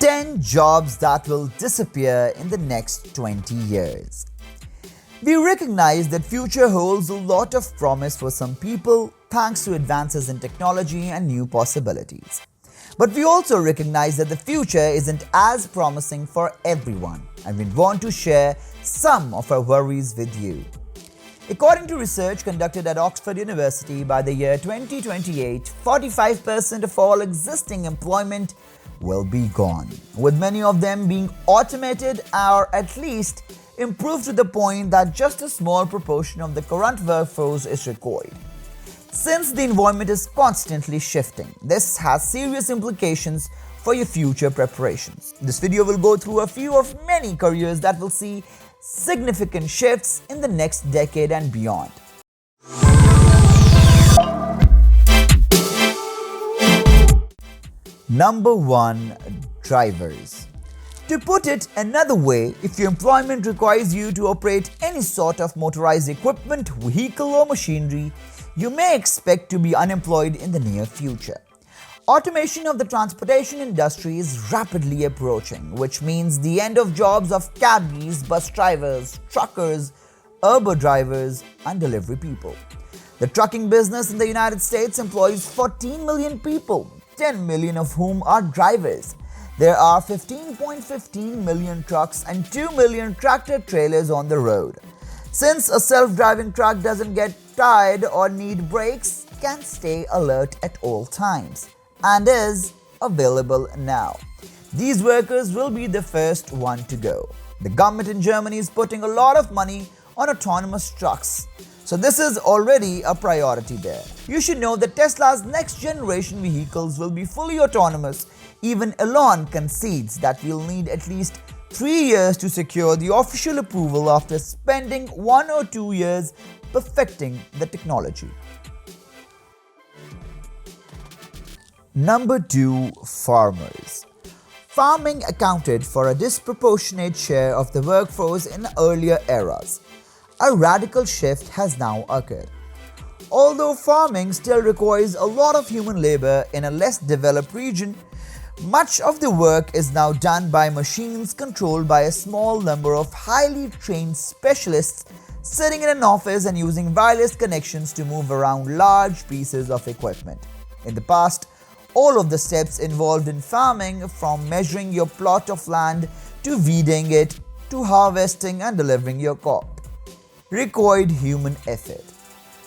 10 jobs that will disappear in the next 20 years. We recognize that future holds a lot of promise for some people thanks to advances in technology and new possibilities. But we also recognize that the future isn't as promising for everyone, and we want to share some of our worries with you. According to research conducted at Oxford University, by the year 2028, 45% of all existing employment will be gone, with many of them being automated or at least improved to the point that just a small proportion of the current workforce is required. Since the environment is constantly shifting, this has serious implications for your future preparations. This video will go through a few of many careers that will see significant shifts in the next decade and beyond. Number 1. Drivers. To put it another way, if your employment requires you to operate any sort of motorized equipment, vehicle or machinery, you may expect to be unemployed in the near future. Automation of the transportation industry is rapidly approaching, which means the end of jobs of cabbies, bus drivers, truckers, Uber drivers, and delivery people. The trucking business in the United States employs 14 million people, 10 million of whom are drivers. There are 15.15 million trucks and 2 million tractor trailers on the road. Since a self-driving truck doesn't get tired or need brakes, can stay alert at all times and is available now. These workers will be the first one to go. The government in Germany is putting a lot of money on autonomous trucks, so this is already a priority there. You should know that Tesla's next generation vehicles will be fully autonomous. Even Elon concedes that we'll need at least 3 years to secure the official approval after spending 1 or 2 years perfecting the technology. Number 2. Farmers. Farming accounted for a disproportionate share of the workforce in earlier eras. A radical shift has now occurred. Although farming still requires a lot of human labor in a less developed region, much of the work is now done by machines controlled by a small number of highly trained specialists sitting in an office and using wireless connections to move around large pieces of equipment. In the past, all of the steps involved in farming, from measuring your plot of land to weeding it to harvesting and delivering your crop, required human effort.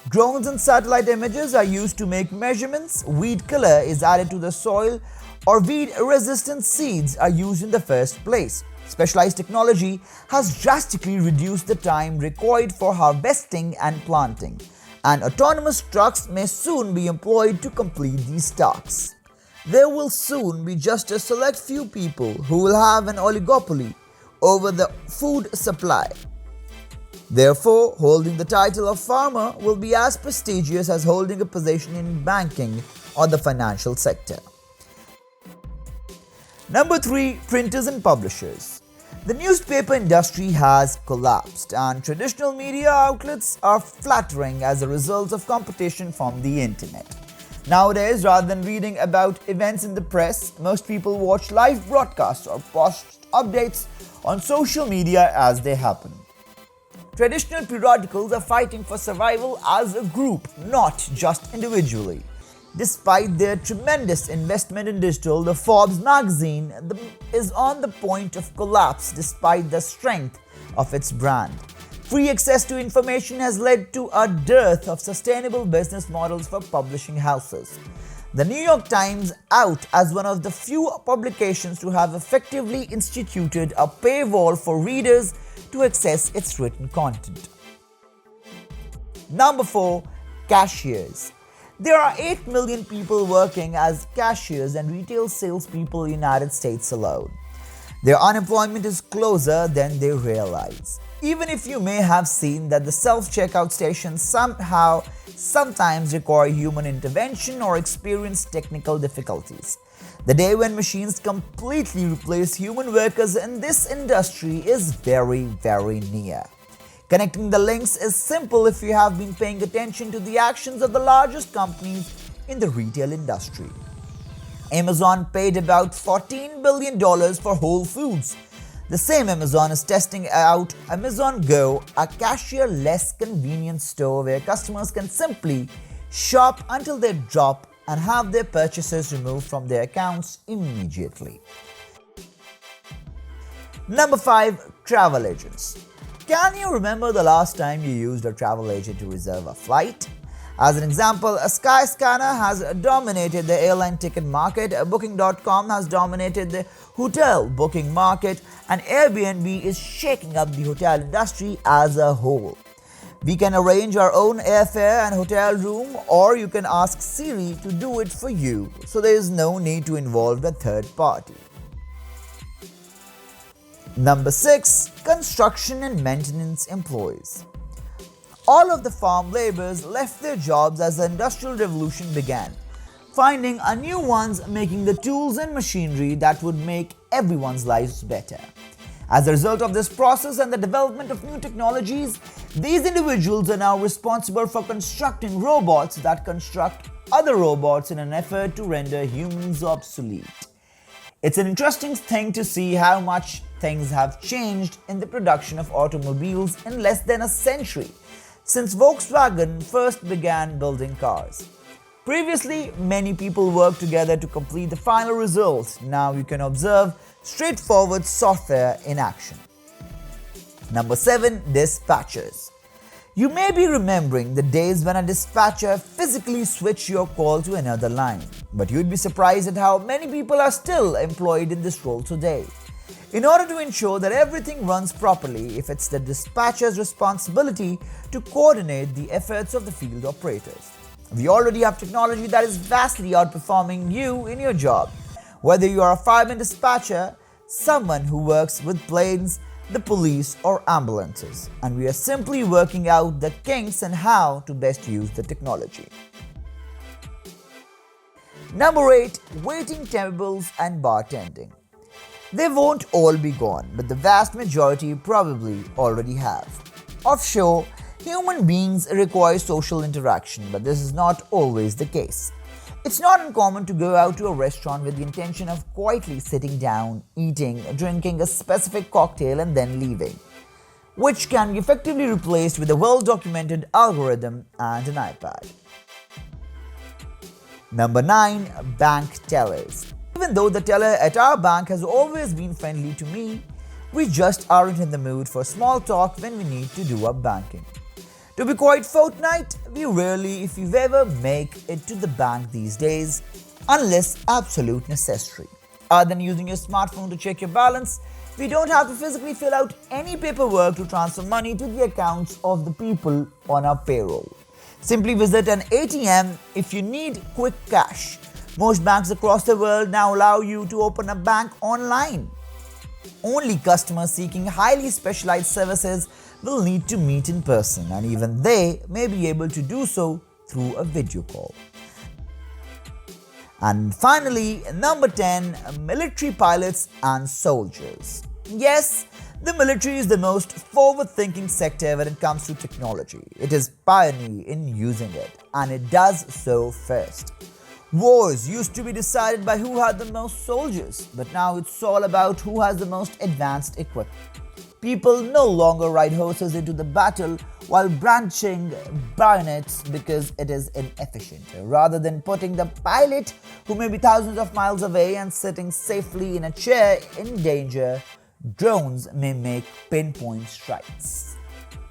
Drones and satellite images are used to make measurements, weed killer is added to the soil, or weed-resistant seeds are used in the first place. Specialized technology has drastically reduced the time required for harvesting and planting, and autonomous trucks may soon be employed to complete these tasks. There will soon be just a select few people who will have an oligopoly over the food supply. Therefore, holding the title of farmer will be as prestigious as holding a position in banking or the financial sector. Number 3. Printers and publishers. The newspaper industry has collapsed, and traditional media outlets are flattering as a result of competition from the internet. Nowadays, rather than reading about events in the press, most people watch live broadcasts or post updates on social media as they happen. Traditional periodicals are fighting for survival as a group, not just individually. Despite their tremendous investment in digital, the Forbes magazine is on the point of collapse despite the strength of its brand. Free access to information has led to a dearth of sustainable business models for publishing houses. The New York Times out as one of the few publications to have effectively instituted a paywall for readers to access its written content. Number 4. Cashiers. There are 8 million people working as cashiers and retail salespeople in the United States alone. Their unemployment is closer than they realize. Even if you may have seen that the self-checkout stations sometimes require human intervention or experience technical difficulties. The day when machines completely replace human workers in this industry is very, very near. Connecting the links is simple if you have been paying attention to the actions of the largest companies in the retail industry. Amazon paid about $14 billion for Whole Foods. The same Amazon is testing out Amazon Go, a cashier-less convenience store where customers can simply shop until they drop and have their purchases removed from their accounts immediately. Number 5. Travel agents. Can you remember the last time you used a travel agent to reserve a flight? As an example, Skyscanner has dominated the airline ticket market, Booking.com has dominated the hotel booking market, and Airbnb is shaking up the hotel industry as a whole. We can arrange our own airfare and hotel room, or you can ask Siri to do it for you, so there is no need to involve a third party. Number 6. Construction and maintenance employees. All of the farm laborers left their jobs as the Industrial Revolution began, finding a new ones making the tools and machinery that would make everyone's lives better. As a result of this process and the development of new technologies, these individuals are now responsible for constructing robots that construct other robots in an effort to render humans obsolete. It's an interesting thing to see how much things have changed in the production of automobiles in less than a century, since Volkswagen first began building cars. Previously, many people worked together to complete the final result. Now you can observe straightforward software in action. Number 7. Dispatchers. You may be remembering the days when a dispatcher physically switched your call to another line, but you'd be surprised at how many people are still employed in this role today. In order to ensure that everything runs properly, it's the dispatcher's responsibility to coordinate the efforts of the field operators. We already have technology that is vastly outperforming you in your job. Whether you are a fireman dispatcher, someone who works with planes, the police or ambulances, and we are simply working out the kinks and how to best use the technology. Number 8. Waiting tables and bartending. They won't all be gone, but the vast majority probably already have. Offshore, human beings require social interaction, but this is not always the case. It's not uncommon to go out to a restaurant with the intention of quietly sitting down, eating, drinking a specific cocktail and then leaving, which can be effectively replaced with a well-documented algorithm and an iPad. Number 9. Bank tellers. Even though the teller at our bank has always been friendly to me, we just aren't in the mood for small talk when we need to do our banking. To be quite forthright, we rarely, if we ever, make it to the bank these days, unless absolute necessary. Other than using your smartphone to check your balance, we don't have to physically fill out any paperwork to transfer money to the accounts of the people on our payroll. Simply visit an ATM if you need quick cash. Most banks across the world now allow you to open a bank online. Only customers seeking highly specialized services will need to meet in person, and even they may be able to do so through a video call. And finally, number 10, military pilots and soldiers. Yes, the military is the most forward-thinking sector when it comes to technology. It is pioneer in using it, and it does so first. Wars used to be decided by who had the most soldiers, but now it's all about who has the most advanced equipment. People no longer ride horses into the battle while brandishing bayonets because it is inefficient. Rather than putting the pilot, who may be thousands of miles away and sitting safely in a chair, in danger, drones may make pinpoint strikes.